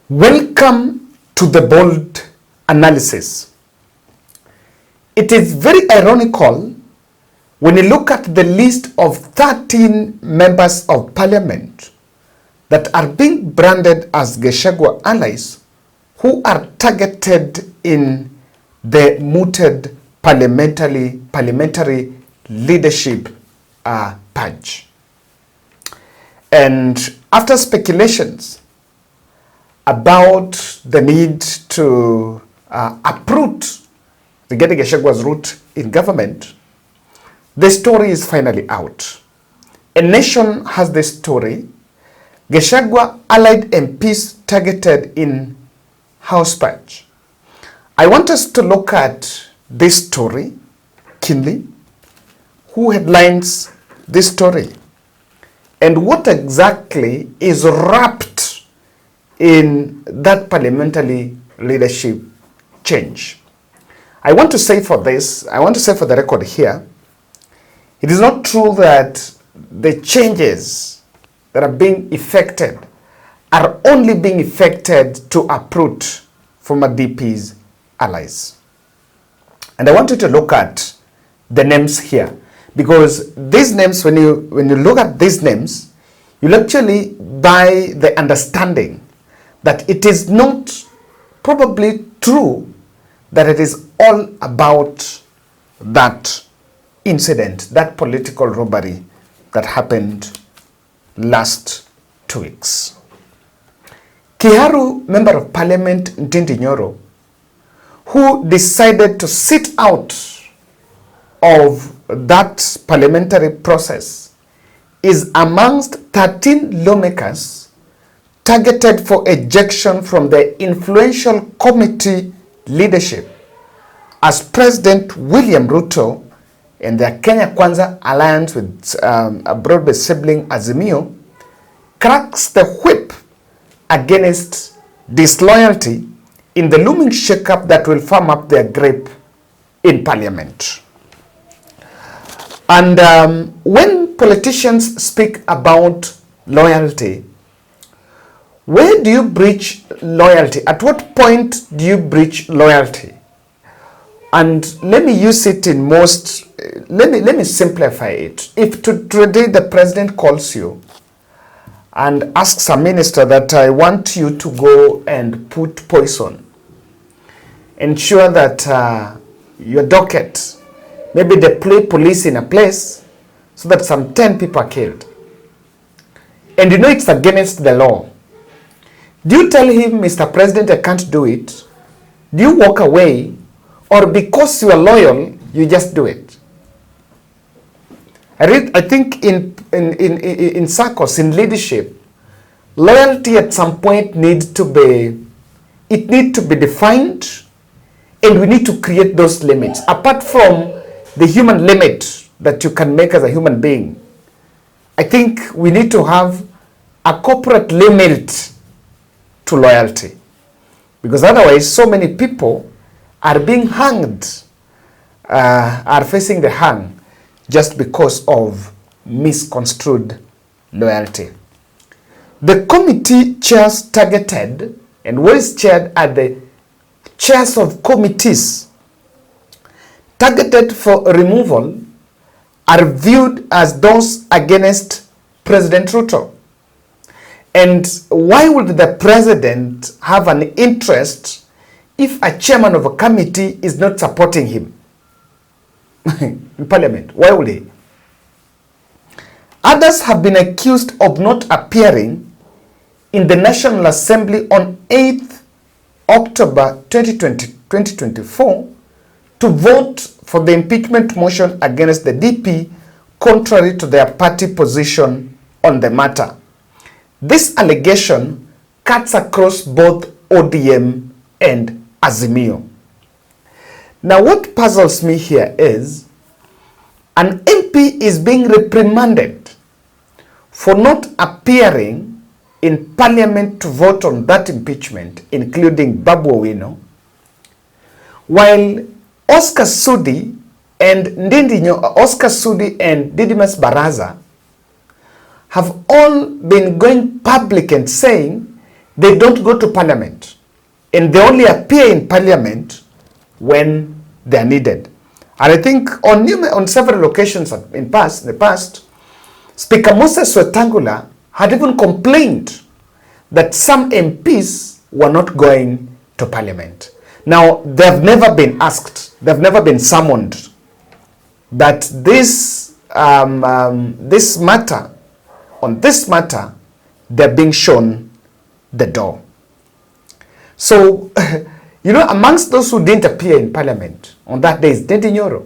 Welcome to the bold analysis. It is very ironical when you look at the list of 13 members of parliament that are being branded as Gachagua allies who are targeted in the mooted parliamentary leadership purge. And after speculations about the need to uproot Rigathi Gachagua's root in government, the story is finally out. A Nation has the story. Gachagua allied MPs targeted in house purge. I want us to look at this story keenly. Who headlines this story? And what exactly is wrapped in that parliamentary leadership change? I want to say for the record here, it is not true that the changes that are being effected are only being effected to uproot former DP's allies. And I want you to look at the names here, because these names, when you look at these names, you'll actually buy the understanding that it is not probably true that it is all about that incident, that political robbery that happened last 2 weeks. Kiharu Member of Parliament Ndindi Nyoro, who decided to sit out of that parliamentary process, is amongst 13 lawmakers targeted for ejection from the influential committee leadership as President William Ruto and their Kenya Kwanza alliance with a broad-based sibling Azimio cracks the whip against disloyalty in the looming shake-up that will firm up their grip in parliament. And when politicians speak about loyalty, where do you breach loyalty? At what point do you breach loyalty? And let me use it in most, let me simplify it. If today the president calls you and asks a minister that I want you to go and put poison, ensure that your docket, maybe deploy police in a place so that some 10 people are killed, and you know it's against the law, do you tell him, Mr. President, I can't do it? Do you walk away? Or because you are loyal, you just do it? I think in circles, in leadership, loyalty at some point needs to be defined, and we need to create those limits. Apart from the human limit that you can make as a human being, I think we need to have a corporate limit to loyalty, because otherwise so many people are being hanged, are facing the hang just because of misconstrued loyalty. The committee chairs targeted, and what is chaired are the chairs of committees targeted for removal, are viewed as those against President Ruto. And why would the president have an interest if a chairman of a committee is not supporting him in parliament? Why would he? Others have been accused of not appearing in the National Assembly on 8th October 2024 to vote for the impeachment motion against the DP, contrary to their party position on the matter. This allegation cuts across both ODM and Azimio. Now, what puzzles me here is an MP is being reprimanded for not appearing in parliament to vote on that impeachment, including Babu Owino, while Oscar Sudi and Didimas Baraza have all been going public and saying They don't go to parliament. And they only appear in parliament when they are needed. And I think on several occasions in the past, Speaker Moses Wetangula had even complained that some MPs were not going to parliament. Now, they've never been asked, they've never been summoned, but this matter, they're being shown the door. So, amongst those who didn't appear in parliament on that day is Ndindi Nyoro,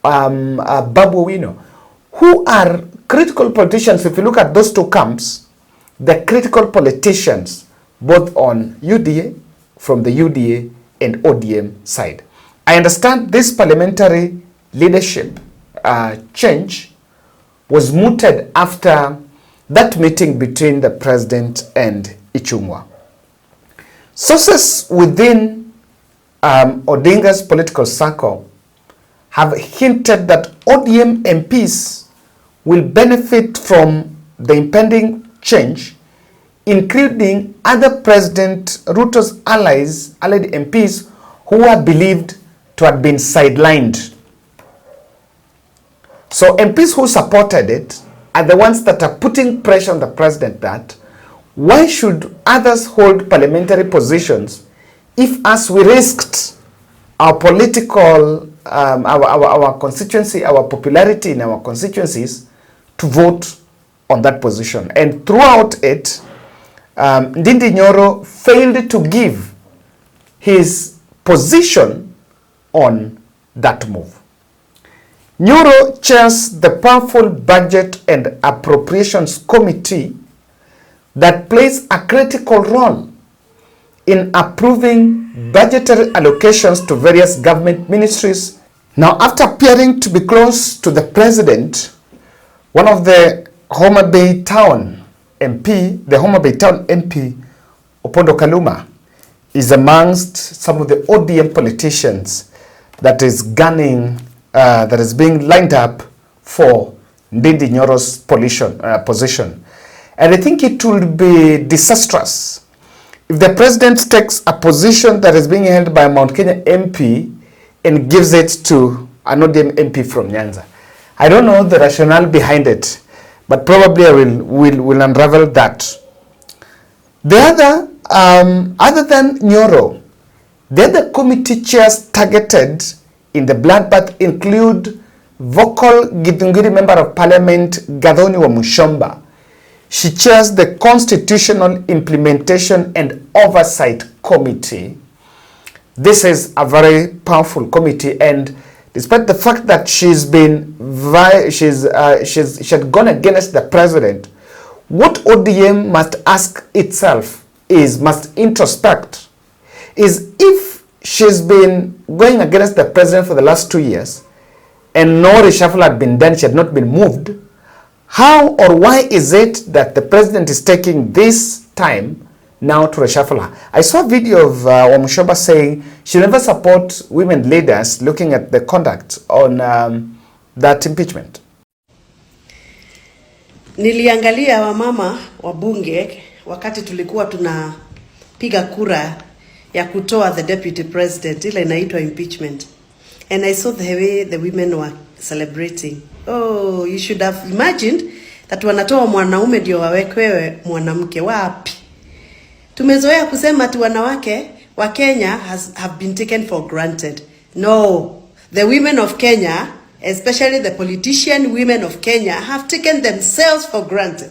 Babu Owino, who are critical politicians. If you look at those two camps, they're critical politicians, both on UDA, from the UDA and ODM side. I understand this parliamentary leadership change was mooted after that meeting between the president and Ichung'wa. Sources within Odinga's political circle have hinted that ODM MPs will benefit from the impending change, including other President Ruto's allied MPs who are believed to have been sidelined. So MPs who supported it are the ones that are putting pressure on the president that why should others hold parliamentary positions if as we risked our political, our constituency, our popularity in our constituencies to vote on that position. And throughout it, Ndindi Nyoro failed to give his position on that move. Nyoro chairs the powerful Budget and Appropriations Committee that plays a critical role in approving budgetary allocations to various government ministries. Now, after appearing to be close to the president, one of the Homa Bay Town MP, Opondo Kaluma, is amongst some of the ODM politicians that is gunning, that is being lined up for Ndindi Nyoro's position. And I think it will be disastrous if the president takes a position that is being held by a Mount Kenya MP and gives it to an ODM MP from Nyanza. I don't know the rationale behind it, but probably I will unravel that. The other, other than Nyoro, the other committee chairs targeted in the bloodbath include vocal Githunguri Member of Parliament Gathoni wa Mushomba. She chairs the Constitutional Implementation and Oversight Committee. This is a very powerful committee, and despite the fact that she had gone against the president, what ODM must ask itself must introspect, is if she's been going against the president for the last 2 years and no reshuffle had been done, she had not been moved, how or why is it that the president is taking this time now to reshuffle her? I saw a video of Wamushomba saying she never support women leaders, looking at the conduct on that impeachment. Niliangalia wamama wabunge wakati tulikuwa tunapiga kura ya kutoa the deputy president, ile inaitwa impeachment. And I saw the way the women were celebrating. Oh, you should have imagined that wanatoa mwanaume ndio wawekwewe mwanamke. Wapi? Tumezoea kusema tu wanawake wa Kenya have been taken for granted. No, the women of Kenya, especially the politician women of Kenya, have taken themselves for granted.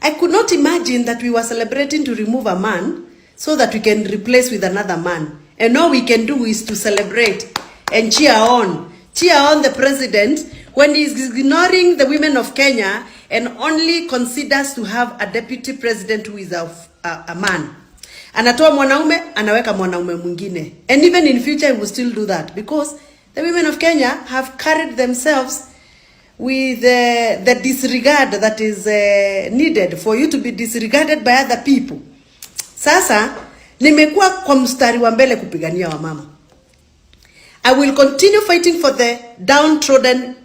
I could not imagine that we were celebrating to remove a man so that we can replace with another man. And all we can do is to celebrate and cheer on the president when he is ignoring the women of Kenya and only considers to have a deputy president who is a man. Anatoa mwanaume, anaweka mwanaume mwingine. And even in future he will still do that, because the women of Kenya have carried themselves with the disregard that is needed for you to be disregarded by other people. Sasa nimekuwa kwa mstari wa mbele kupigania wamama. I will continue fighting for the downtrodden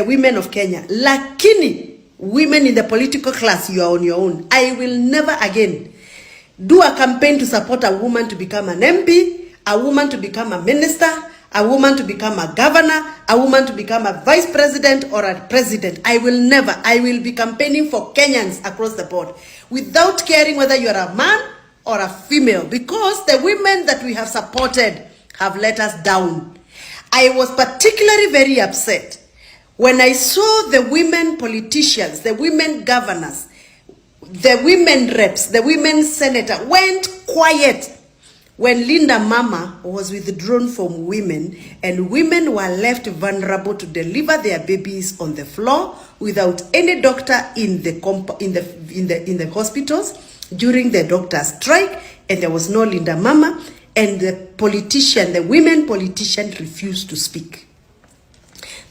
women of Kenya. Lakini women in the political class, you are on your own. I will never again do a campaign to support a woman to become an MP, a woman to become a minister, a woman to become a governor, a woman to become a vice president or a president. I will never. I will be campaigning for Kenyans across the board without caring whether you are a man or a female, because the women that we have supported have let us down. I was particularly very upset when I saw the women politicians, the women governors, the women reps, the women senator went quiet when Linda Mama was withdrawn from women, and women were left vulnerable to deliver their babies on the floor without any doctor in the hospitals during the doctor's strike, and there was no Linda Mama, and the women politician refused to speak.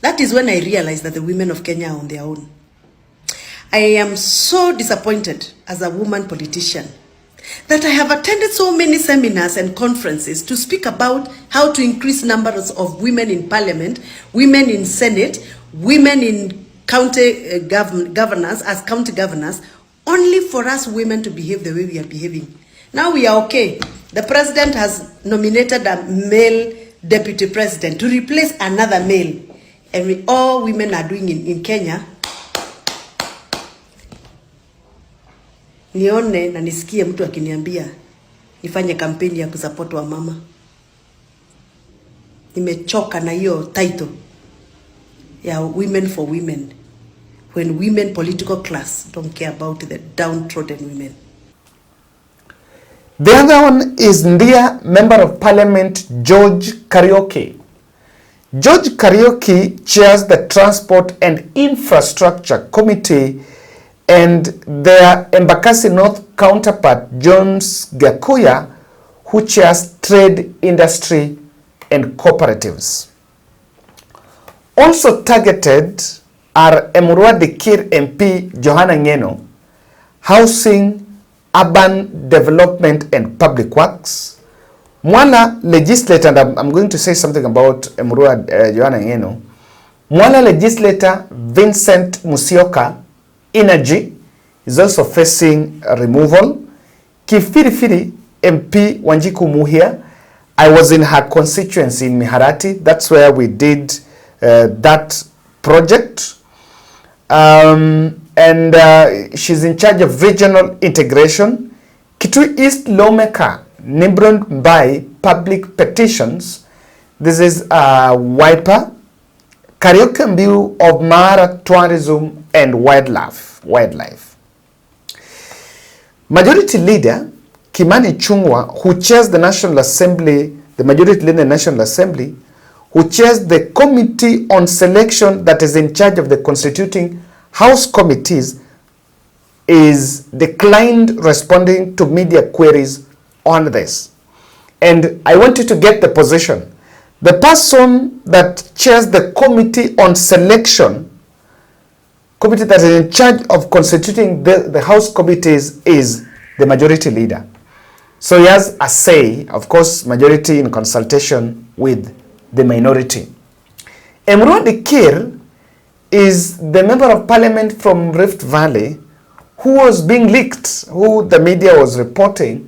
That is when I realized that the women of Kenya are on their own. I am so disappointed as a woman politician that I have attended so many seminars and conferences to speak about how to increase numbers of women in parliament, women in senate, women in county governors, as county governors, only for us women to behave the way we are behaving. Now we are okay. The president has nominated a male deputy president to replace another male. And all women are doing in Kenya. Nione na nisikie mtu akiniambia nifanye kampeni ya kusupport wa mama. Nimechoka na hiyo title ya women for women, when women political class don't care about the downtrodden women. The other one is Ndia Member of Parliament George Kariuki. George Kariuki chairs the Transport and Infrastructure Committee, and their Embakasi North counterpart, Jones Gakuya, who chairs Trade, Industry and Cooperatives. Also targeted are Emurua Dikir MP Johanna Ngeno, Housing, Urban Development and Public Works, Mwala legislator, and I'm going to say something about Emurua Johanna Ngeno. Mwala legislator Vincent Musyoka, Energy, is also facing removal. Kifirifiri MP Wanjiku Muhia, I was in her constituency in Miharati. That's where we did that project. She's in charge of regional integration. Kitui East lawmaker Nimron by public petitions. This is Wiper. Kariuki Mbiu of Mara Tourism and Wildlife. Majority Leader Kimani Chungwa, who chairs the National Assembly, the Majority Leader in the National Assembly, who chairs the Committee on Selection that is in charge of the constituting House committees, is declined responding to media queries on this. And I want you to get the position. The person that chairs the Committee on Selection, committee that is in charge of constituting the House committees, is the Majority Leader. So he has a say, of course, majority in consultation with the minority. Emurua Dikir is the Member of Parliament from Rift Valley who was being leaked, who the media was reporting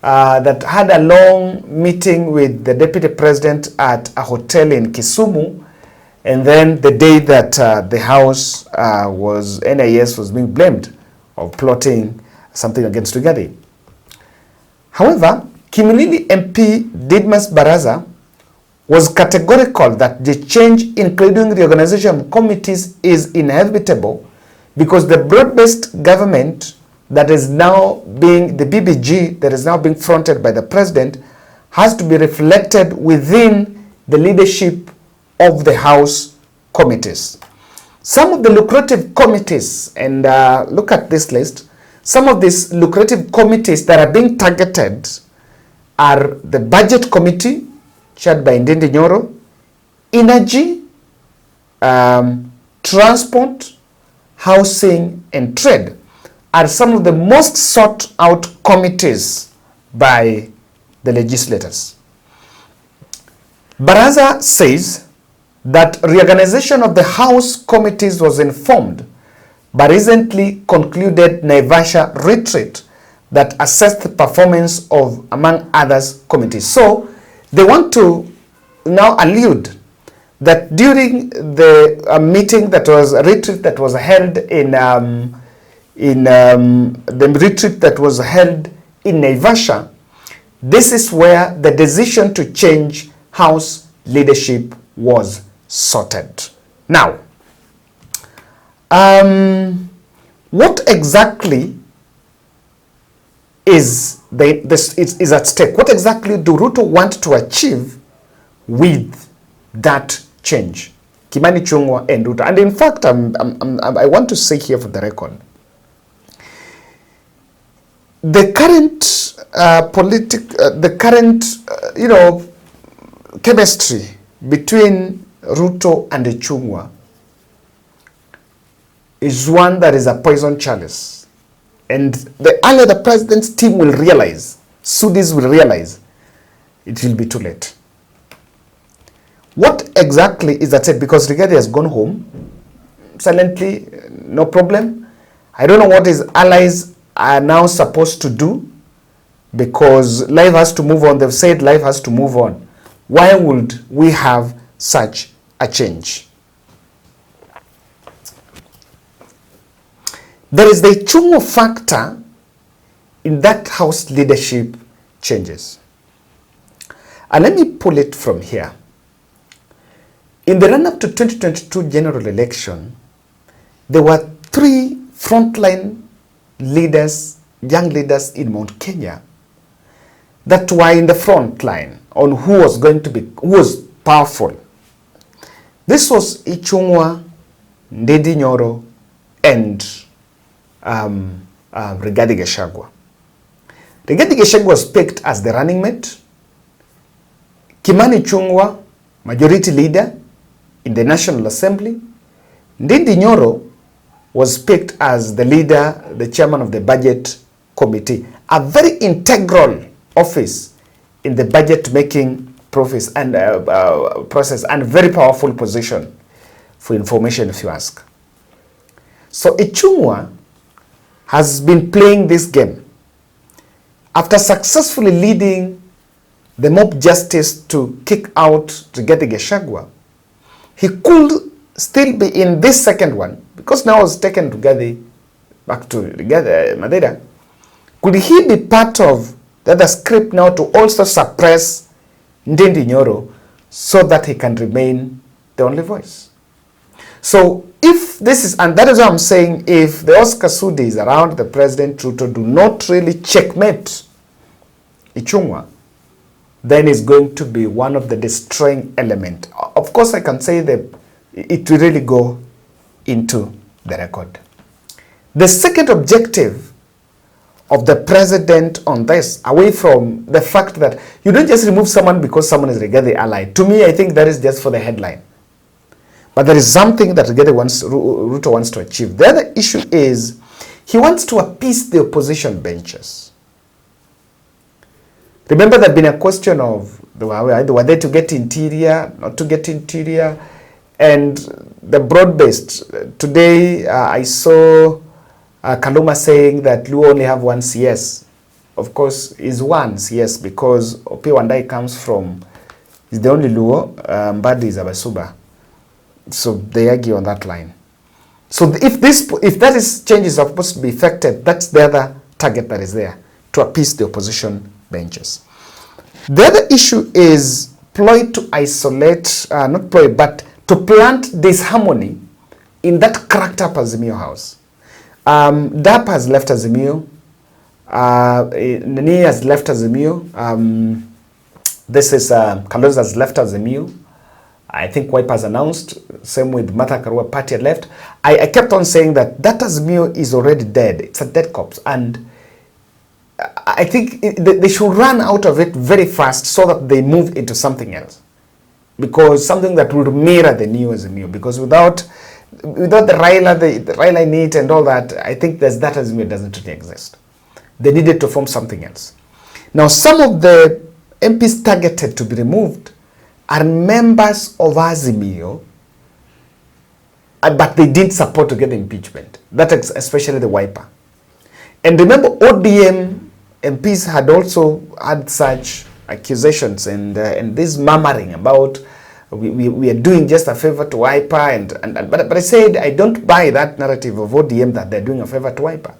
that had a long meeting with the Deputy President at a hotel in Kisumu, and then the day that the House NIS was being blamed of plotting something against Rigathi. However, Kimilili MP Didmas Baraza was categorical that the change, including reorganization of committees, is inevitable because the broad-based government that is now being, the BBG that is now being fronted by the president, has to be reflected within the leadership of the House committees. Some of the lucrative committees, and look at this list, some of these lucrative committees that are being targeted are the Budget Committee, chaired by Ndindi Nyoro, Energy, Transport, Housing and Trade are some of the most sought out committees by the legislators. Baraza says that reorganization of the House committees was informed but recently concluded Naivasha retreat that assessed the performance of, among others, committees. So they want to now allude that during the meeting that was a retreat that was held in the retreat that was held in Naivasha, this is where the decision to change House leadership was sorted. Now, what exactly is is at stake? What exactly do Ruto want to achieve with that change? Kimani Ichung'wah and Ruto. And in fact, I want to say here for the record, the current chemistry between Ruto and Ichung'wah is one that is a poison chalice. And the earlier the president's team will realize, Sudis will realize, it will be too late. What exactly is at stake? Because Rigathi has gone home silently, no problem. I don't know what his allies are now supposed to do, because life has to move on. They've said life has to move on. Why would we have such a change? There is the Ichung'wah factor in that House leadership changes. And let me pull it from here. In the run-up to 2022 general election, there were 3 frontline leaders, young leaders in Mount Kenya, that were in the front line on who was powerful. This was Ichung'wah, Ndindi Nyoro, and Rigathi Gachagua. Rigathi Gachagua was picked as the running mate. Kimani Ichung'wah, majority leader in the National Assembly. Ndindi Nyoro was picked as the leader, the chairman of the Budget Committee, a very integral office in the budget making process and very powerful position for information, if you ask. So Ichung'wah has been playing this game. After successfully leading the mob justice to kick out Rigathi Gachagua, he could still be in this second one, because now it's taken Rigathi back to Rigathi Madera. Could he be part of the other script now to also suppress Ndindi Nyoro so that he can remain the only voice? So if this is, and that is what I'm saying, if the Oscar Sudis around the President Ruto do not really checkmate Ichung'wah, then it's going to be one of the destroying element. Of course, I can say that it will really go into the record. The second objective of the president on this, away from the fact that you don't just remove someone because someone is Rigathi ally. To me, I think that is just for the headline. But there is something that Ruto wants to achieve. The other issue is he wants to appease the opposition benches. Remember, there had been a question of were they to get interior, not to get interior, and the broad-based. Today, I saw Kaluma saying that Luo only have one CS. Of course, is one CS because Opi Wandai comes from, is the only Luo, Mbadi is Abasuba. So they argue on that line. So if that is changes are supposed to be effected, that's the other target that is there, to appease the opposition benches. The other issue is ploy to isolate, not ploy, but to plant disharmony in that cracked up Azimio house. DAP has left Azimio. Nani has left Azimio. This is Kalonzo has left Azimio. I think Wipe has announced. Same with Martha Karua, party had left. I kept on saying that Azimio is already dead. It's a dead corpse. And I think they should run out of it very fast so that they move into something else. Because something that would mirror the new Azimio. Because without the Raila need and all that, I think that Azimio doesn't really exist. They needed to form something else. Now, some of the MPs targeted to be removed are members of Azimio but they didn't support to get the impeachment. That especially the Wiper. And remember, ODM MPs had also had such accusations and this murmuring about we are doing just a favor to Wiper but I said I don't buy that narrative of ODM that they're doing a favor to Wiper.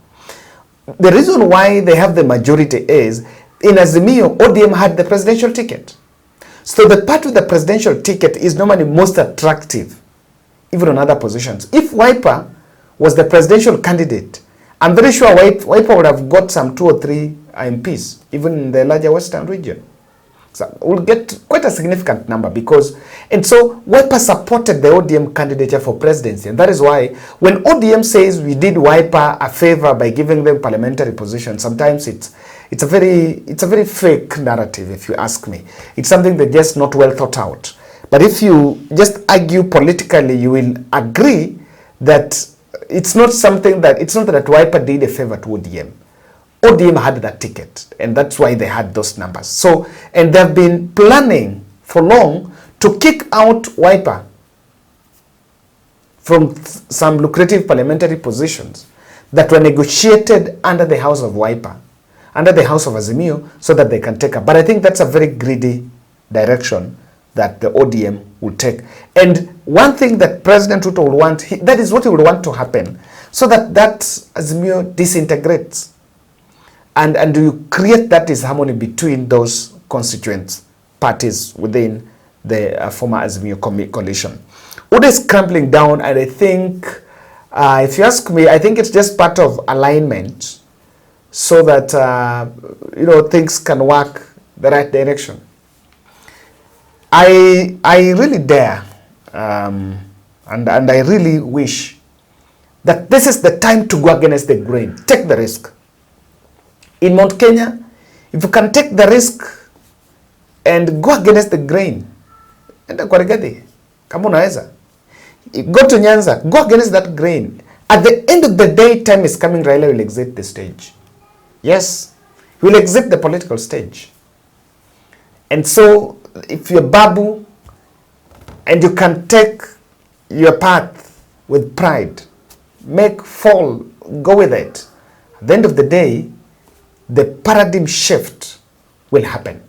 The reason why they have the majority is in Azimio, ODM had the presidential ticket. So the part with the presidential ticket is normally most attractive, even on other positions. If Wiper was the presidential candidate, I'm very sure Wiper would have got some 2 or 3 MPs, even in the larger Western region. So we'll get quite a significant number because, and so Wiper supported the ODM candidature for presidency. And that is why when ODM says we did Wiper a favor by giving them parliamentary position, sometimes it's a very fake narrative, if you ask me. It's something that's just not well thought out. But if you just argue politically, you will agree that it's not that Wiper did a favor to ODM. ODM had that ticket, and that's why they had those numbers. So, and they've been planning for long to kick out Wiper from some lucrative parliamentary positions that were negotiated under the House of Wiper, under the House of Azimio, so that they can take up. But I think that's a very greedy direction that the ODM will take. And one thing that President Ruto will want, that is what he would want to happen, so that Azimio disintegrates. And you create that disharmony between those constituent parties within the former Azimio coalition. Uda is crumbling down, and I think, if you ask me, I think it's just part of alignment so that, things can work the right direction. I really dare, and I really wish that this is the time to go against the grain. Take the risk. In Mount Kenya, if you can take the risk and go against the grain, enda kwa Rigathi, kama unaweza. Go to Nyanza, go against that grain. At the end of the day, time is coming, Raila will exit the stage. Yes, he will exit the political stage. And so, if you're Babu, and you can take your path with pride, go with it. At the end of the day, the paradigm shift will happen.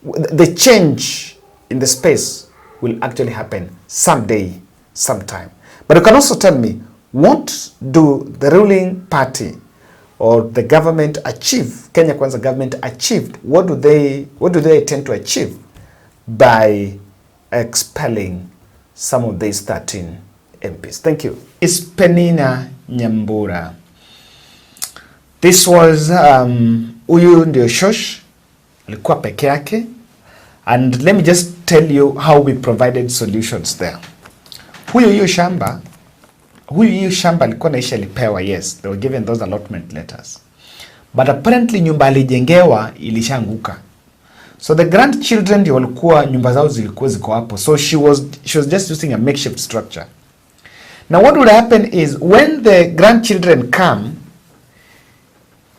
The change in the space will actually happen someday, sometime. But you can also tell me, what do the ruling party or the government achieve, Kenya Kwanza government achieved? What do they intend to achieve by expelling some of these 13 MPs? Thank you. It's Penina Nyambura. This was huyu ndio Shosh, alikuwa peke yake, and let me just tell you how we provided solutions there. Huyu shamba alikuwa naisha alipewa, yes, they were given those allotment letters. But apparently nyumba alijengewa ilishanguka. So the grandchildren ndio walikuwa nyumba zao zilikuwa ziko hapo. So she was just using a makeshift structure. Now what would happen is when the grandchildren come,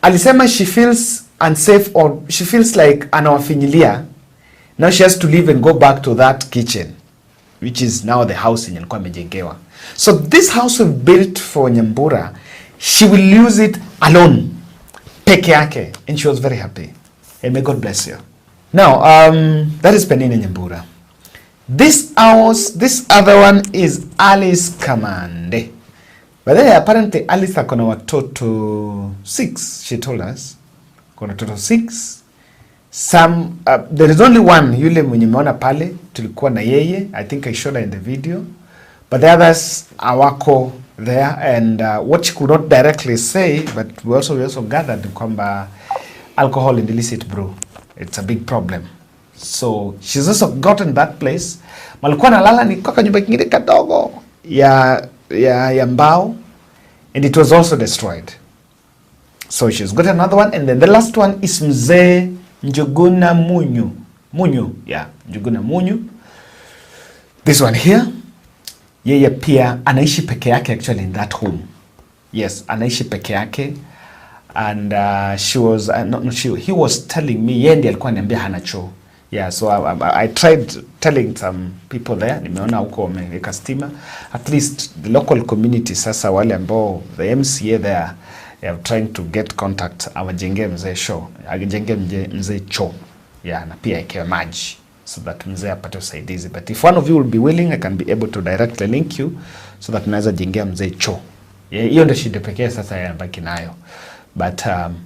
alisema she feels unsafe or she feels like anawafinyilia. Now she has to leave and go back to that kitchen, which is now the house yenye alikuwa amejengewa. So this house we built for Nyambura, she will use it alone, peke yake, and she was very happy. And may God bless you. Now, that is Penina Nyambura. This other one is Alice Kamande. But then apparently Alice akona watoto 6, she told us. Akona watoto 6. Some, there is only one, yule mwenye meona pale, tulikuwa na yeye. I think I showed her in the video. But the others awako there, and what she could not directly say, but we also gathered kwamba alcohol and illicit brew, it's a big problem. So she's also gotten that place. Malikuwa nalala ni kwa nyumba kingine kadogo ya mbao, and it was also destroyed. So she's got another one, and then the last one is Mzee Njuguna Munyu. Yeah, Njuguna Munyu. This one here. Yeye pia anaishi peke yake actually in that home. Yes, anaishi peke yake. And he was telling me, yeye ndiye alikuwa ananiambia hana choo. Yeah, so I tried telling some people there, nimeona huko wameweka stima. At least the local community sasa wale ambao the MCA there are trying to get contact, awajenge mzee show, ajenge mzee choo. Yeah, na pia ikewe maji so that mzee apate usaidizi. But if one of you will be willing, I can be able to directly link you so that unaweza jengea mzee choo. Yeah, hiyo ndio shida pekee sasa yanabaki nayo. But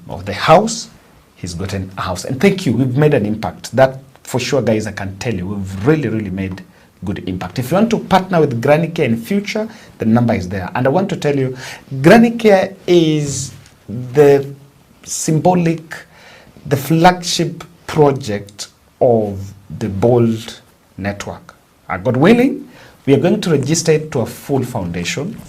of the house, he's gotten a house. And thank you, we've made an impact. That for sure, guys, I can tell you, we've really made good impact. If you want to partner with Granny Care in future, the number is there. And I want to tell you, Granny Care is the symbolic, the flagship project of the Bold Network. God willing, we are going to register it to a full foundation.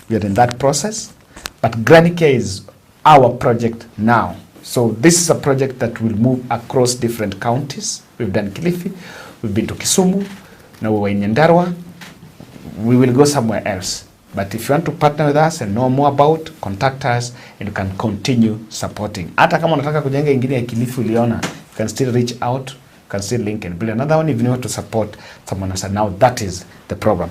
We are in that process. But Granny Care is our project now. So this is a project that will move across different counties. We've done Kilifi, we've been to Kisumu, now we're in Nyandarua. We will go somewhere else. But if you want to partner with us and know more about, contact us and you can continue supporting. Hata kama unataka kujenga ingine ya Kilifi uliona, you can still reach out, you can still link and build another one if you want to support someone else. And now that is the program.